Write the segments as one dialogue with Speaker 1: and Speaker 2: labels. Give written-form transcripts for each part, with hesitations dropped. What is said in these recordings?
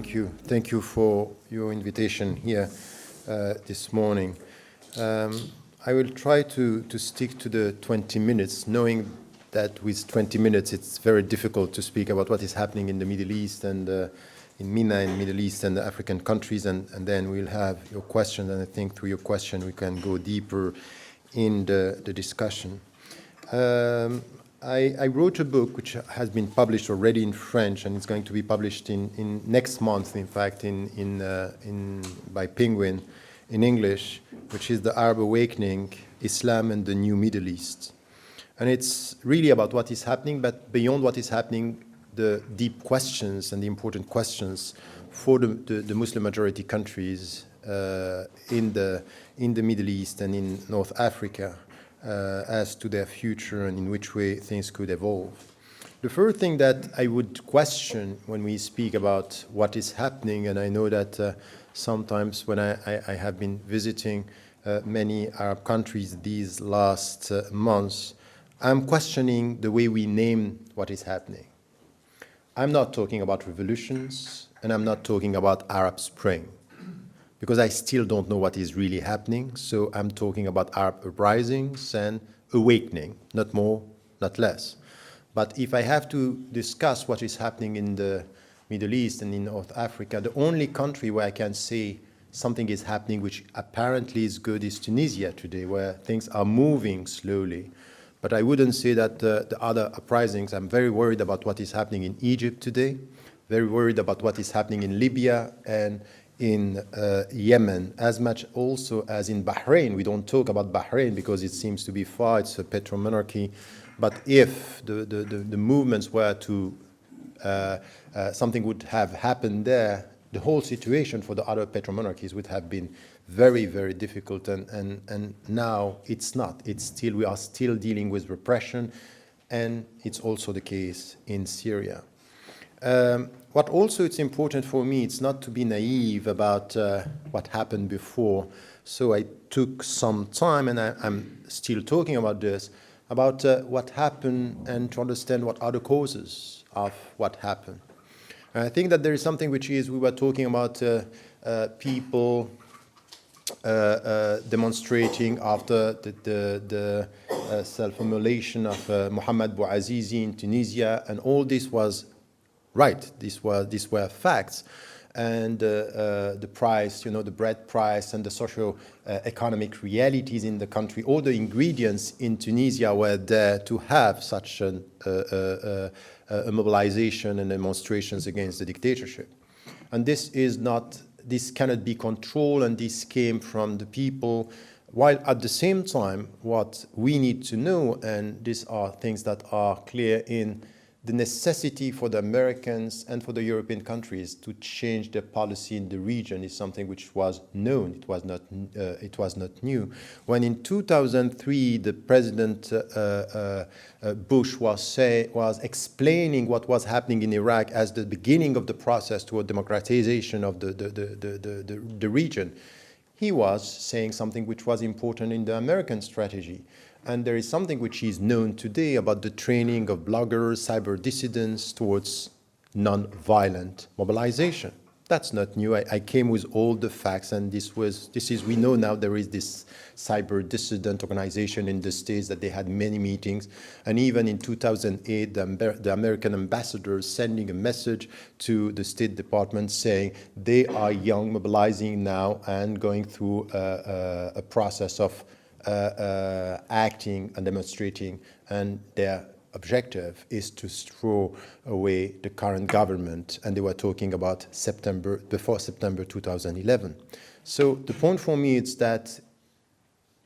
Speaker 1: Thank you. Thank you for your invitation here this morning. I will try to stick to the 20 minutes, knowing that with 20 minutes it's very difficult to speak about what is happening in the Middle East and in MENA and Middle East and the African countries, and then we'll have your questions, and I think through your question we can go deeper in the discussion. I wrote a book which has been published already in French, and it's going to be published in next month, in fact, by Penguin in English, which is The Arab Awakening, Islam and the New Middle East. And it's really about what is happening, but beyond what is happening, the deep questions and the important questions for the Muslim majority countries in the Middle East and in North Africa as to their future and in which way things could evolve. The first thing that I would question when we speak about what is happening, and I know that sometimes when I have been visiting many Arab countries these last months, I'm questioning the way we name what is happening. I'm not talking about revolutions, and I'm not talking about Arab Spring, because I still don't know what is really happening. So I'm talking about Arab uprisings and awakening, not more, not less. But if I have to discuss what is happening in the Middle East and in North Africa, the only country where I can say something is happening which apparently is good is Tunisia today, where things are moving slowly. But I wouldn't say that the other uprisings. I'm very worried about what is happening in Egypt today, very worried about what is happening in Libya and in Yemen, as much also as in Bahrain. We don't talk about Bahrain because it seems to be far, it's a petro-monarchy. But if the movements were to, something would have happened there, the whole situation for the other petro-monarchies would have been very, very difficult, and now it's not. It's still, we are still dealing with repression, and it's also the case in Syria. What also it's important for me, it's not to be naive about what happened before. So I took some time, and I'm still talking about this, about what happened and to understand what are the causes of what happened. And I think that there is something which is, we were talking about people demonstrating after the self-immolation of Mohamed Bouazizi in Tunisia, and all this was right. These were facts, and the price, you know, the bread price and the socio-economic realities in the country, all the ingredients in Tunisia were there to have such a mobilization and demonstrations against the dictatorship. And this cannot be controlled, and this came from the people, while at the same time, what we need to know, and these are things that are clear in the necessity for the Americans and for the European countries to change their policy in the region is something which was known. It was not new. When in 2003 the President Bush was explaining what was happening in Iraq as the beginning of the process toward democratization of the region, he was saying something which was important in the American strategy. And there is something which is known today about the training of bloggers, cyber dissidents towards non-violent mobilization. That's not new. I came with all the facts, and we know now there is this cyber dissident organization in the States that they had many meetings. And even in 2008, the American ambassador sending a message to the State Department saying they are young, mobilizing now, and going through a process of acting and demonstrating, and their objective is to throw away the current government, and they were talking about before September 2011. So the point for me is that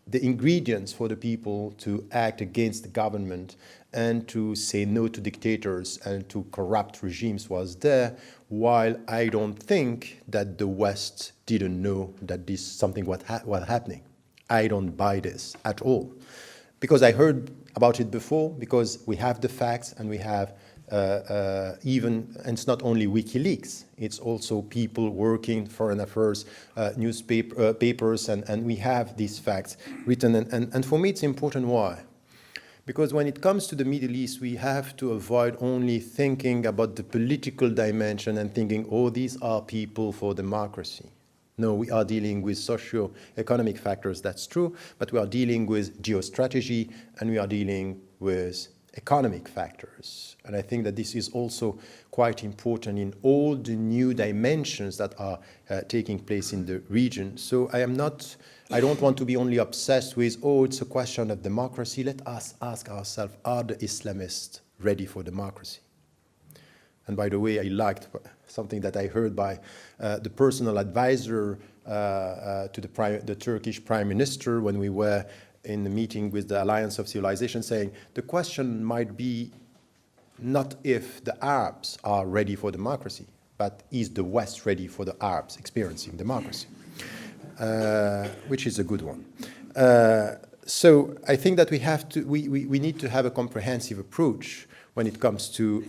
Speaker 1: the ingredients for the people to act against the government and to say no to dictators and to corrupt regimes was there, while I don't think that the West didn't know that this something was happening. I don't buy this at all, because I heard about it before, because we have the facts, and we have and it's not only WikiLeaks, it's also people working foreign affairs, papers, and we have these facts written. And for me, it's important. Why? Because when it comes to the Middle East, we have to avoid only thinking about the political dimension and thinking, oh, these are people for democracy. No, we are dealing with socio-economic factors, that's true, but we are dealing with geostrategy and we are dealing with economic factors. And I think that this is also quite important in all the new dimensions that are taking place in the region. So I don't want to be only obsessed with, oh, it's a question of democracy. Let us ask ourselves, are the Islamists ready for democracy? And by the way, I liked something that I heard by the personal advisor to the Turkish Prime Minister when we were in the meeting with the Alliance of Civilization, saying the question might be not if the Arabs are ready for democracy, but is the West ready for the Arabs experiencing democracy? Which is a good one. So I think that we need to have a comprehensive approach when it comes to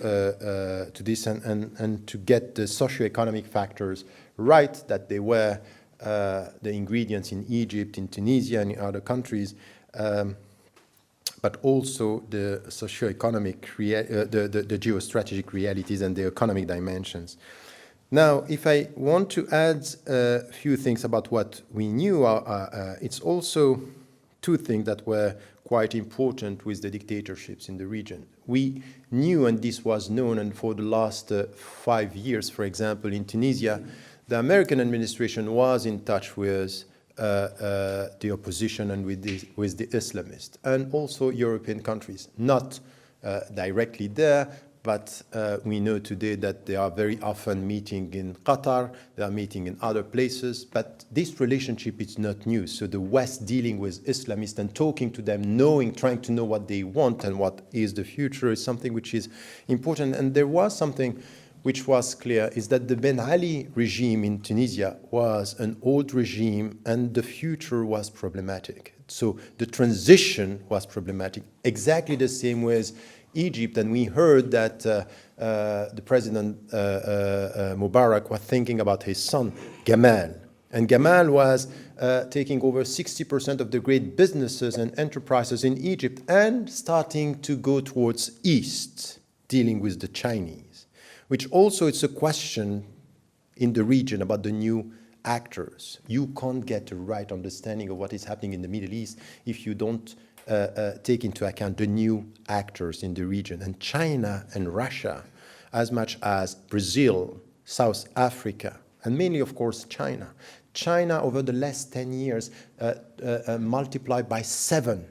Speaker 1: this and to get the socioeconomic factors right, that they were the ingredients in Egypt, in Tunisia, and in other countries, but also the socioeconomic, the geostrategic realities and the economic dimensions. Now, if I want to add a few things about what we knew, it's also two things that were quite important with the dictatorships in the region. We knew, and this was known, and for the last 5 years, for example, in Tunisia, the American administration was in touch with the opposition and with the Islamists, and also European countries, not directly there, but we know today that they are very often meeting in Qatar, they are meeting in other places, but this relationship is not new. So the West dealing with Islamists and talking to them, trying to know what they want and what is the future is something which is important. And there was something which was clear, is that the Ben Ali regime in Tunisia was an old regime and the future was problematic. So the transition was problematic, exactly the same with Egypt, and we heard that the President Mubarak was thinking about his son, Gamal. And Gamal was taking over 60% of the great businesses and enterprises in Egypt and starting to go towards East, dealing with the Chinese, which also it's a question in the region about the new actors. You can't get a right understanding of what is happening in the Middle East if you don't take into account the new actors in the region. And China and Russia, as much as Brazil, South Africa, and mainly, of course, China. China, over the last 10 years, multiplied by 7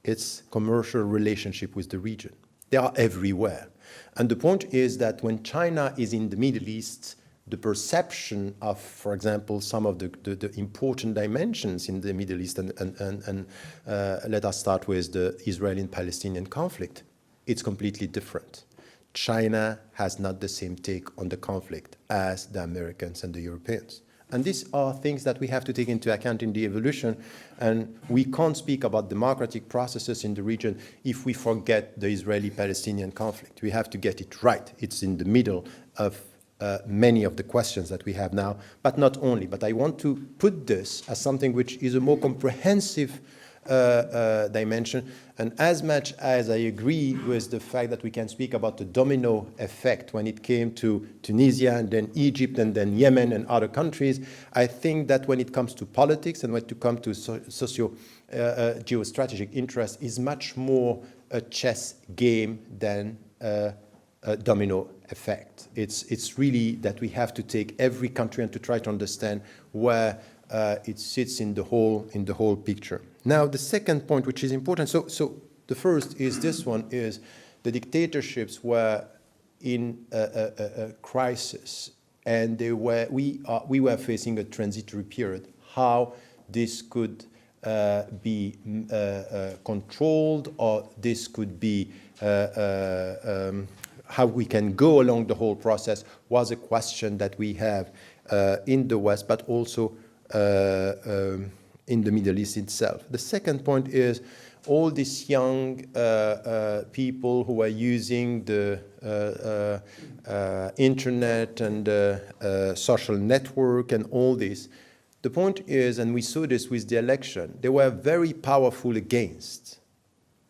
Speaker 1: its commercial relationship with the region. They are everywhere. And the point is that when China is in the Middle East, the perception of, for example, some of the important dimensions in the Middle East, and let us start with the Israeli and Palestinian conflict, it's completely different. China has not the same take on the conflict as the Americans and the Europeans. And these are things that we have to take into account in the evolution, and we can't speak about democratic processes in the region if we forget the Israeli-Palestinian conflict. We have to get it right. It's in the middle of many of the questions that we have now, but not only. But I want to put this as something which is a more comprehensive dimension. And as much as I agree with the fact that we can speak about the domino effect when it came to Tunisia and then Egypt and then Yemen and other countries, I think that when it comes to politics and when it comes to geostrategic interest is much more a chess game than a domino effect. It's really that we have to take every country and to try to understand where it sits in the whole picture. Now, the second point, which is important, so the first is this one, is the dictatorships were in a crisis, and we were facing a transitory period. How this could be controlled, or this could be how we can go along the whole process was a question that we have in the West, but also in the Middle East itself. The second point is all these young people who are using the internet and social network and all this. The point is, and we saw this with the election, they were very powerful against.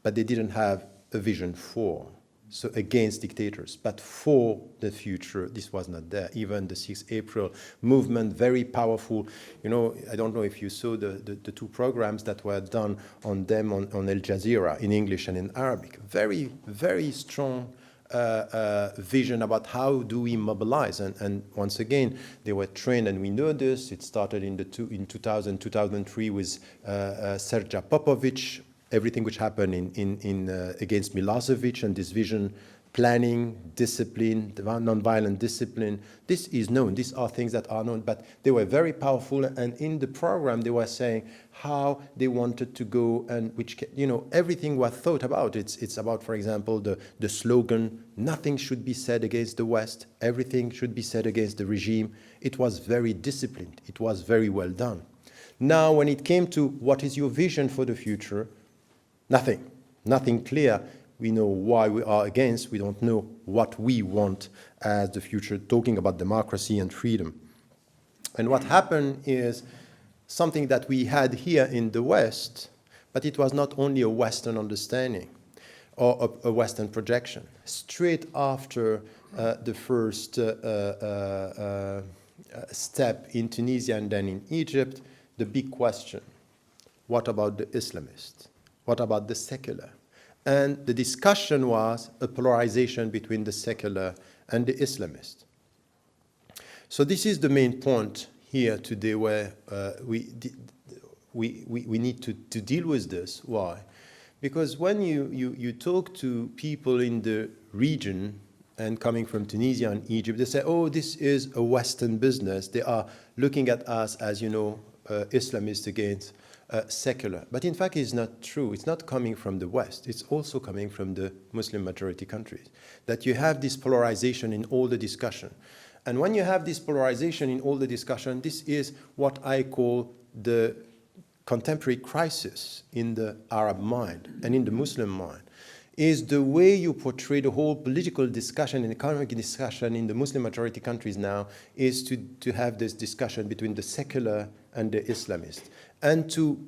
Speaker 1: but they didn't have a vision for. So against dictators, but for the future, this was not there. Even the 6th April movement, very powerful. You know, I don't know if you saw the two programs that were done on them on Al Jazeera in English and in Arabic. Very, very strong vision about how do we mobilize. And once again, they were trained, and we know this. It started in 2000, 2003 with Serja Popovic, everything which happened against Milosevic, and this vision, planning, discipline, non-violent discipline. This is known. These are things that are known, but they were very powerful. And in the program, they were saying how they wanted to go, and which, you know, everything was thought about. It's about, for example, the slogan, nothing should be said against the West. Everything should be said against the regime. It was very disciplined. It was very well done. Now, when it came to what is your vision for the future, nothing clear. We know why we are against. We don't know what we want as the future, talking about democracy and freedom. And what happened is something that we had here in the West, but it was not only a Western understanding or a Western projection. Straight after the first step in Tunisia and then in Egypt, the big question, what about the Islamists? What about the secular? And the discussion was a polarization between the secular and the Islamist. So this is the main point here today, where we need to deal with this. Why? Because when you talk to people in the region, and coming from Tunisia and Egypt, they say, oh, this is a Western business. They are looking at us as, you know, Islamists against secular. But in fact, it's not true. It's not coming from the West. It's also coming from the Muslim majority countries. That you have this polarization in all the discussion. And when you have this polarization in all the discussion, this is what I call the contemporary crisis in the Arab mind and in the Muslim mind, is the way you portray the whole political discussion and economic discussion in the Muslim majority countries now is to have this discussion between the secular and the Islamist, and to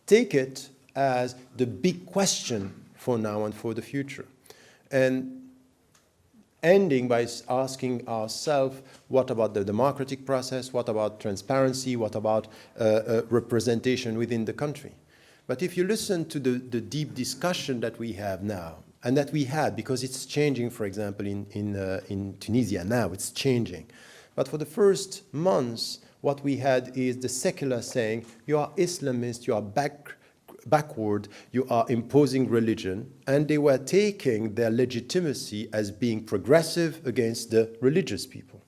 Speaker 1: take it as the big question for now and for the future. And ending by asking ourselves, what about the democratic process? What about transparency? What about representation within the country? But if you listen to the deep discussion that we have now, and that we had, because it's changing, for example, in Tunisia now, it's changing. But for the first months, what we had is the secular saying, you are Islamist, you are backward, you are imposing religion, and they were taking their legitimacy as being progressive against the religious people.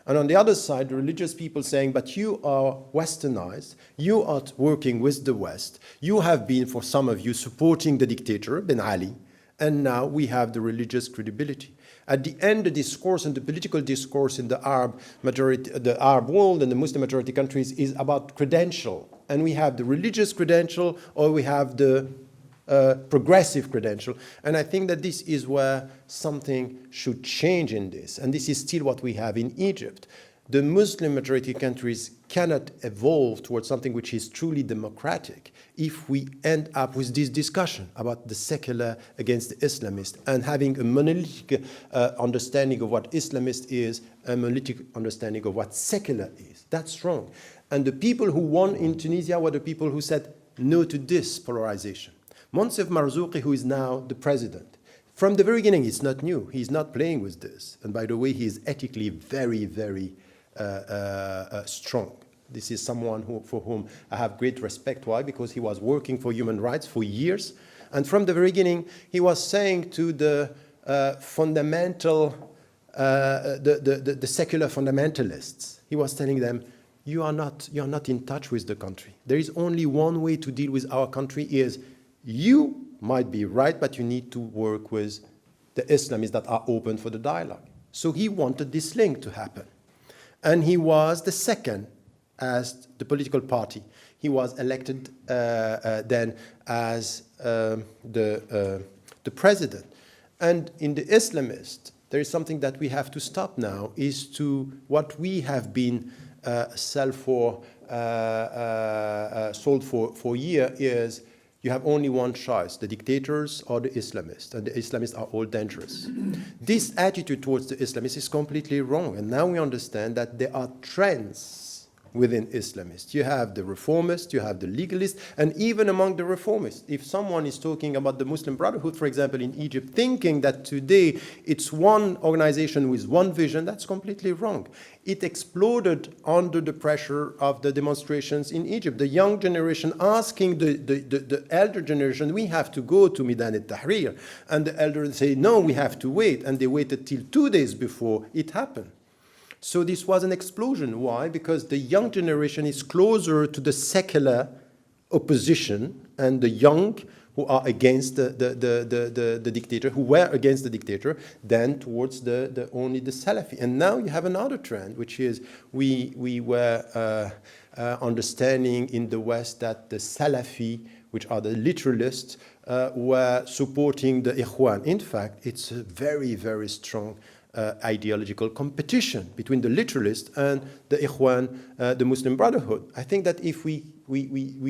Speaker 1: And on the other side, the religious people saying, but you are westernized, you are working with the West, you have been, for some of you, supporting the dictator, Ben Ali, and now we have the religious credibility. At the end, the discourse and the political discourse in the Arab world and the Muslim majority countries is about credential. And we have the religious credential, or we have the progressive credential. And I think that this is where something should change in this. And this is still what we have in Egypt. The Muslim majority countries cannot evolve towards something which is truly democratic if we end up with this discussion about the secular against the Islamist, and having a monolithic understanding of what Islamist is, a monolithic understanding of what secular is. That's wrong. And the people who won in Tunisia were the people who said no to this polarization. Monsef Marzouki, who is now the president, from the very beginning, it's not new. He's not playing with this. And by the way, he is ethically very, very strong. This is someone for whom I have great respect. Why? Because he was working for human rights for years. And from the very beginning, he was saying to the the secular fundamentalists, he was telling them, you are not in touch with the country. There is only one way to deal with our country is you might be right, but you need to work with the Islamists that are open for the dialogue. So he wanted this link to happen. And he was the second as the political party. He was elected then as the president. And in the Islamist, there is something that we have to stop now, is to what we have been sold for a year is You have only one choice, the dictators or the Islamists, and the Islamists are all dangerous. This attitude towards the Islamists is completely wrong, and now we understand that there are trends within Islamists. You have the reformists, you have the legalists, and even among the reformists, if someone is talking about the Muslim Brotherhood, for example, in Egypt, thinking that today it's one organization with one vision, that's completely wrong. It exploded under the pressure of the demonstrations in Egypt. The young generation asking the elder generation, we have to go to Midan al-Tahrir, and the elders say, no, we have to wait, and they waited till 2 days before it happened. So this was an explosion. Why? Because the young generation is closer to the secular opposition and the young who are against the dictator, who were against the dictator, than towards only the Salafi. And now you have another trend, which is we were understanding in the West that the Salafi, which are the literalists, were supporting the Ikhwan. In fact, it's a very, very strong ideological competition between the literalists and the Ikhwan, the Muslim Brotherhood. I think that if we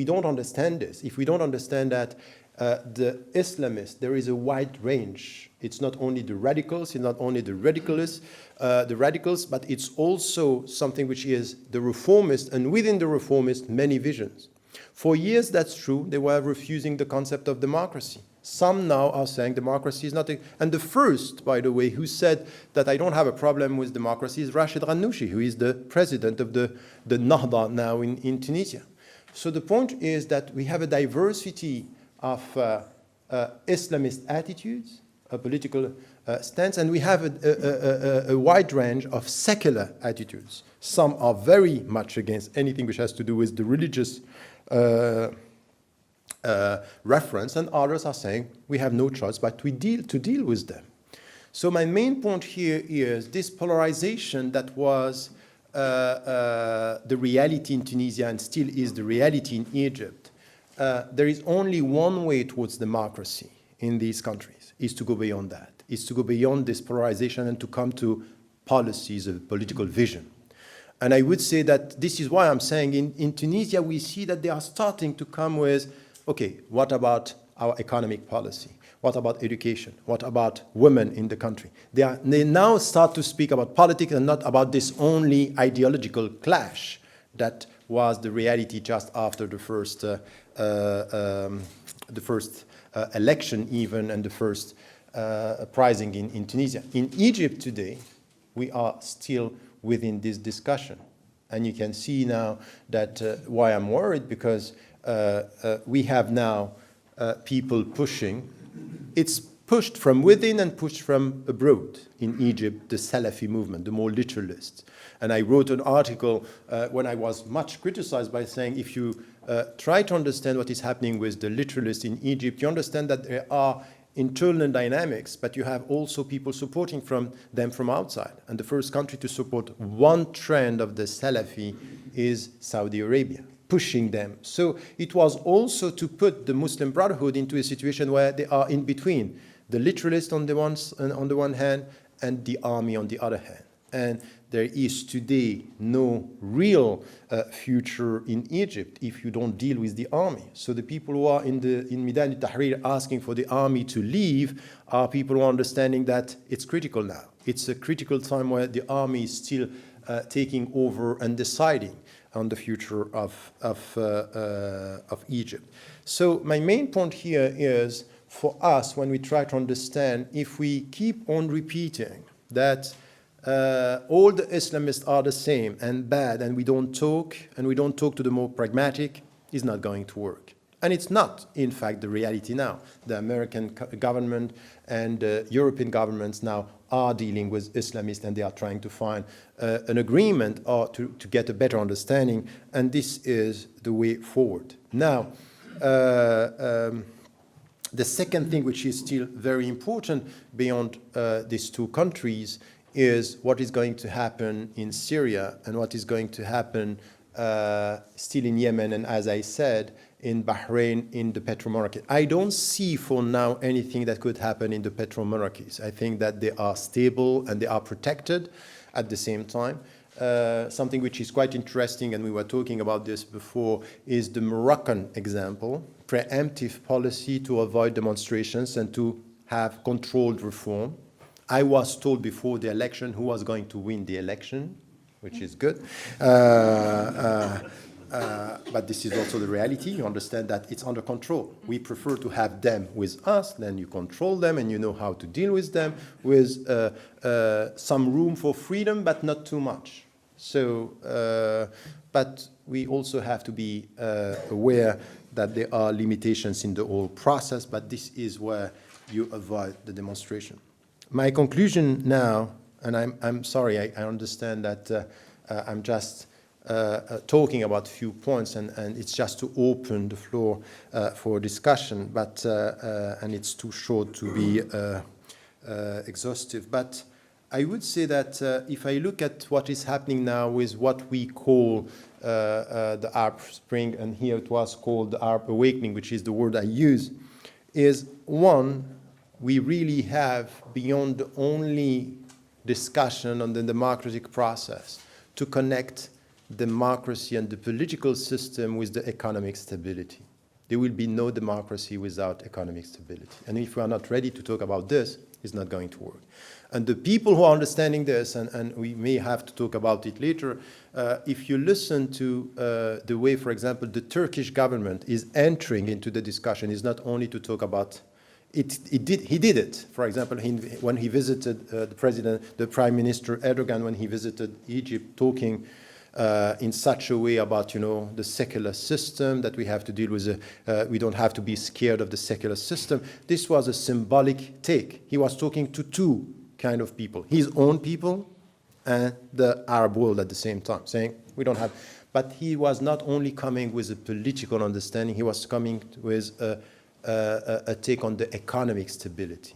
Speaker 1: don't understand this, if we don't understand that the Islamists, there is a wide range. It's not only the radicals, it's not only the radicals, but it's also something which is the reformists, and within the reformists, many visions. For years, that's true, they were refusing the concept of democracy. Some now are saying democracy is nothing. And the first, by the way, who said that I don't have a problem with democracy is Rashid Ghannouchi, who is the president of the Nahda now in Tunisia. So the point is that we have a diversity of Islamist attitudes, a political stance, and we have a wide range of secular attitudes. Some are very much against anything which has to do with the religious reference, and others are saying we have no choice but to deal with them. So my main point here is this polarization that was the reality in Tunisia and still is the reality in Egypt. There is only one way towards democracy in these countries, is to go beyond that, is to go beyond this polarization and to come to policies of political vision. And I would say that this is why I'm saying in Tunisia we see that they are starting to come with, okay, what about our economic policy? What about education? What about women in the country? They now start to speak about politics and not about this only ideological clash that was the reality just after the first election even, and the first uprising in Tunisia. In Egypt today, we are still within this discussion. And you can see now that why I'm worried, because we have now people pushing. It's pushed from within and pushed from abroad. In Egypt, the Salafi movement, the more literalists. And I wrote an article when I was much criticized by saying, if you try to understand what is happening with the literalists in Egypt, you understand that there are internal dynamics, but you have also people supporting them from outside. And the first country to support one trend of the Salafi is Saudi Arabia, pushing them. So it was also to put the Muslim Brotherhood into a situation where they are in between, the literalists on the one hand and the army on the other hand. And there is today no real future in Egypt if you don't deal with the army. So the people who are in Midan al-Tahrir asking for the army to leave are people who are understanding that it's critical now. It's a critical time where the army is still taking over and deciding on the future of Egypt. So my main point here is, for us, when we try to understand, if we keep on repeating that all the Islamists are the same and bad, and we don't talk to the more pragmatic, is not going to work. And it's not, in fact, the reality now. The American government and European governments now are dealing with Islamists, and they are trying to find an agreement or to get a better understanding, and this is the way forward. Now, the second thing, which is still very important beyond these two countries, is what is going to happen in Syria and what is going to happen still in Yemen, and as I said, in Bahrain, in the petromonarchy. I don't see for now anything that could happen in the petromonarchies. I think that they are stable and they are protected at the same time. something which is quite interesting, and we were talking about this before, is the Moroccan example, preemptive policy to avoid demonstrations and to have controlled reform. I was told before the election who was going to win the election, which is good. But this is also the reality. You understand that it's under control. We prefer to have them with us, then you control them and you know how to deal with them, with some room for freedom, but not too much. So, but we also have to be aware that there are limitations in the whole process, but this is where you avoid the demonstration. My conclusion now, and I'm sorry, I understand that I'm just talking about a few points, and it's just to open the floor for discussion, but and it's too short to be exhaustive. But I would say that if I look at what is happening now with what we call the Arab Spring, and here it was called the Arab Awakening, which is the word I use, is one, we really have, beyond the only discussion on the democratic process, to connect democracy and the political system with the economic stability. There will be no democracy without economic stability. And if we are not ready to talk about this, it's not going to work. And the people who are understanding this, and we may have to talk about it later, if you listen to the way, for example, the Turkish government is entering into the discussion, is not only to talk about he did it. For example, when he visited the Prime Minister Erdogan, when he visited Egypt, talking in such a way about, the secular system, that we have to deal with, we don't have to be scared of the secular system. This was a symbolic take. He was talking to two kind of people, his own people and the Arab world at the same time, saying we don't have, but he was not only coming with a political understanding, he was coming with a take on the economic stability.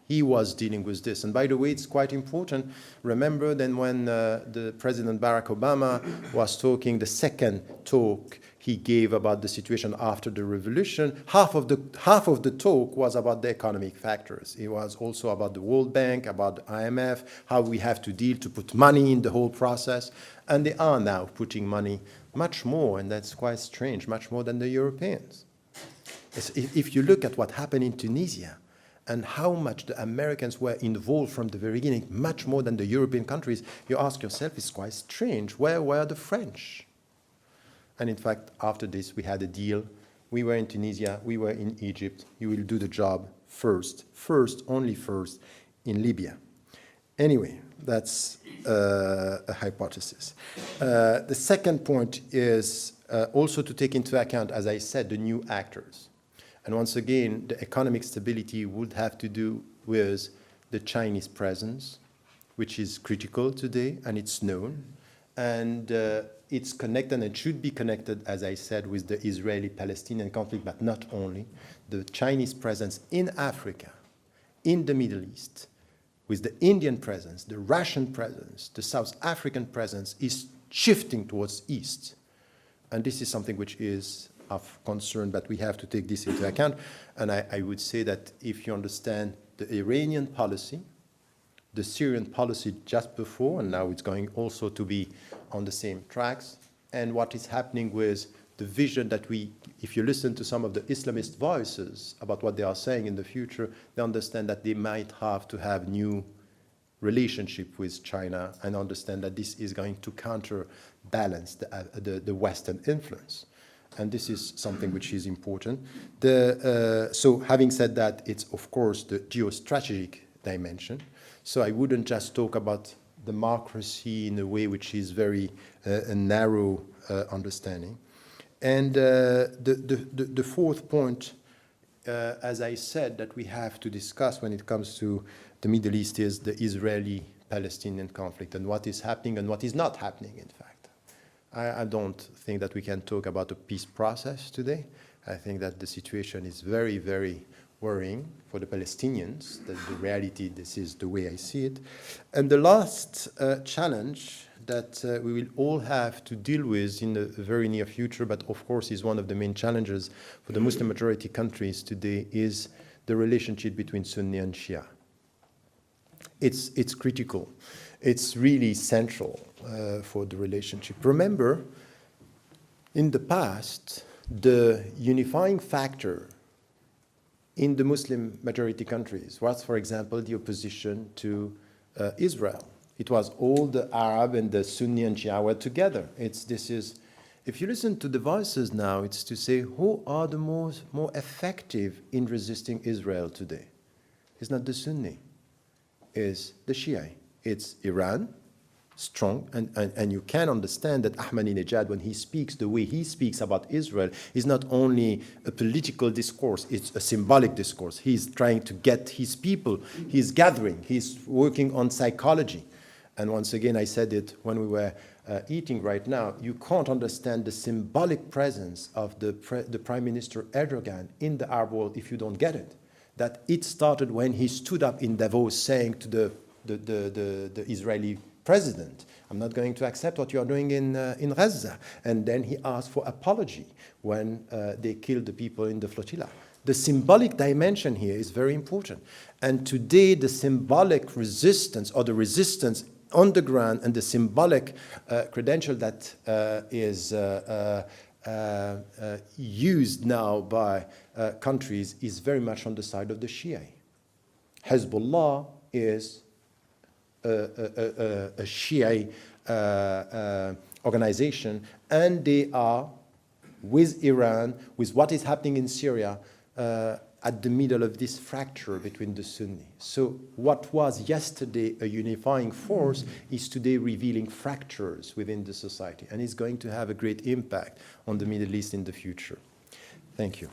Speaker 1: He was dealing with this. And by the way, it's quite important. Remember then when the President Barack Obama was talking, the second talk he gave about the situation after the revolution, half of the talk was about the economic factors. It was also about the World Bank, about the IMF, how we have to deal to put money in the whole process. And they are now putting money much more, and that's quite strange, much more than the Europeans. If you look at what happened in Tunisia and how much the Americans were involved from the very beginning, much more than the European countries, you ask yourself, it's quite strange. Where were the French? And in fact, after this, we had a deal. We were in Tunisia, we were in Egypt. You will do the job first, only first, in Libya. Anyway, that's a hypothesis. The second point is also to take into account, as I said, the new actors. And once again, the economic stability would have to do with the Chinese presence, which is critical today, and it's known. And it's connected, and it should be connected, as I said, with the Israeli-Palestinian conflict, but not only. The Chinese presence in Africa, in the Middle East, with the Indian presence, the Russian presence, the South African presence is shifting towards East. And this is something which is of concern, but we have to take this into account. And I would say that if you understand the Iranian policy, the Syrian policy just before, and now it's going also to be on the same tracks, and what is happening with the vision that if you listen to some of the Islamist voices about what they are saying in the future, they understand that they might have to have new relationship with China and understand that this is going to counterbalance the Western influence. And this is something which is important. So having said that, it's of course the geostrategic dimension. So I wouldn't just talk about democracy in a way which is very a narrow understanding. And the fourth point, as I said, that we have to discuss when it comes to the Middle East is the Israeli-Palestinian conflict and what is happening and what is not happening, in fact. I don't think that we can talk about a peace process today. I think that the situation is very, very worrying for the Palestinians, that the reality, this is the way I see it. And the last challenge that we will all have to deal with in the very near future, but of course is one of the main challenges for the Muslim majority countries today, is the relationship between Sunni and Shia. it's critical. It's really central for the relationship. Remember, in the past, the unifying factor in the Muslim majority countries was, for example, the opposition to Israel. It was all the Arab and the Sunni and Shia were together. If you listen to the voices now, it's to say who are the more effective in resisting Israel today. It's not the Sunni, it's the Shia. It's Iran, strong, and you can understand that Ahmadinejad, when he speaks the way he speaks about Israel, is not only a political discourse, it's a symbolic discourse. He's trying to get his people, he's gathering, he's working on psychology. And once again, I said it when we were eating right now, you can't understand the symbolic presence of the Prime Minister Erdogan in the Arab world if you don't get it. That it started when he stood up in Davos saying to the Israeli president, I'm not going to accept what you are doing in Gaza. And then he asked for apology when they killed the people in the flotilla. The symbolic dimension here is very important. And today, the symbolic resistance, or the resistance on the ground, and the symbolic credential that is used now by countries is very much on the side of the Shia. Hezbollah is a Shia organization, and they are, with Iran, with what is happening in Syria, at the middle of this fracture between the Sunni. So what was yesterday a unifying force is today revealing fractures within the society, and is going to have a great impact on the Middle East in the future. Thank you.